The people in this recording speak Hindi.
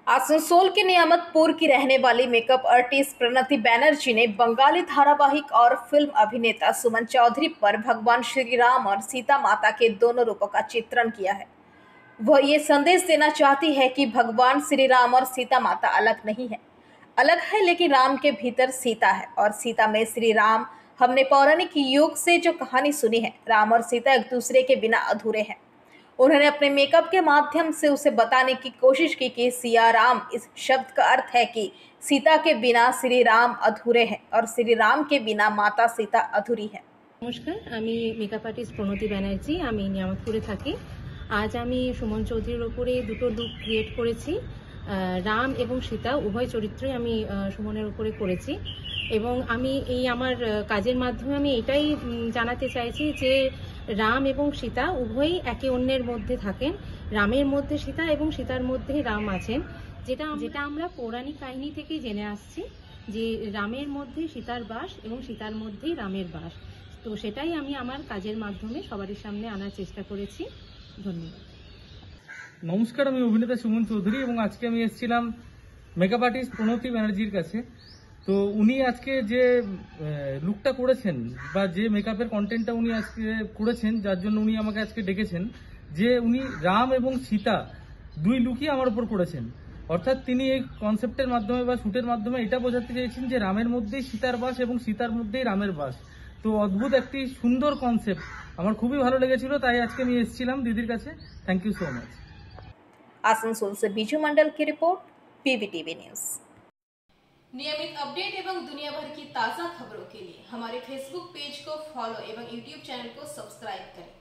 आसनसोल के नियामतपुर की रहने वाली मेकअप आर्टिस्ट प्रणति बैनर्जी ने बंगाली धारावाहिक और फिल्म अभिनेता सुमन चौधरी पर भगवान श्री राम और सीता माता के दोनों रूपों का चित्रण किया है। वह ये संदेश देना चाहती है कि भगवान श्री राम और सीता माता अलग नहीं है, अलग है लेकिन राम के भीतर सीता है और सीता में श्री राम। हमने पौराणिक युग से जो कहानी सुनी है, राम और सीता एक दूसरे के बिना अधूरे हैं। उन्होंने अपने मेकअप के माध्यम से उसे बताने की कोशिश की कि सिया राम इस शब्द का अर्थ है कि सीता के बिना श्री राम अधूरे हैं और श्री राम के बिना माता सीता अधूरी है। नमस्कार, आमी मेकअप आर्टिस्ट प्रणति बैनर्जी, आमी नियामतपुरे थाकी। आज आमी सुमन चौधरीर ओपरे दुटो लुक क्रिएट करेছি। राम এবং सीता उभय चरित्रे आमी सुमनेर ओपरे करेছি এবং আমি এই আমার কাজের মাধ্যমে আমি এটাই জানাতে চাইছি যে রাম এবং সীতা উভয়ই একে অন্যের মধ্যে থাকেন। রামের মধ্যে সীতা এবং সীতার মধ্যে রাম আছেন, যেটা আমরা পৌরাণিক কাহিনী থেকে জেনে আসছি যে রামের মধ্যে সীতার বাস এবং সীতার মধ্যেই রামের বাস। তো সেটাই আমি আমার কাজের মাধ্যমে সবার সামনে আনার চেষ্টা করেছি। ধন্যবাদ। নমস্কার, আমি অভিনেতা সুমন চৌধুরী এবং আজকে আমি এসেছিলাম মেকআপ আর্টিস্ট প্রণতি ব্যানার্জির কাছে। তো উনি আজকে যে লুকটা করেছেন বা যে মেকআপের কন্টেন্টটা উনি আজকে করেছেন, যার জন্য উনি আমাকে আজকে ডেকেছেন, যে উনি রাম এবং সীতা দুই লুকই আমার উপর করেছেন। অর্থাৎ তিনি এই কনসেপ্টের মাধ্যমে বা শুটের মাধ্যমে এটা বোঝাতে চেয়েছেন যে রামের মধ্যেই সীতার বাস এবং সীতার মধ্যেই রামের বাস। তো অদ্ভুত একটি সুন্দর কনসেপ্ট, আমার খুবই ভালো লেগেছিল, তাই আজকে আমি এসেছিলাম দিদির কাছে। Thank you so much. Asansol से बीजू मंडल की रिपोर्ट, पीवीटीवी न्यूज। नियमित अपडेट एवं दुनिया भर की ताज़ा खबरों के लिए हमारे फेसबुक पेज को फॉलो एवं यूट्यूब चैनल को सब्सक्राइब करें।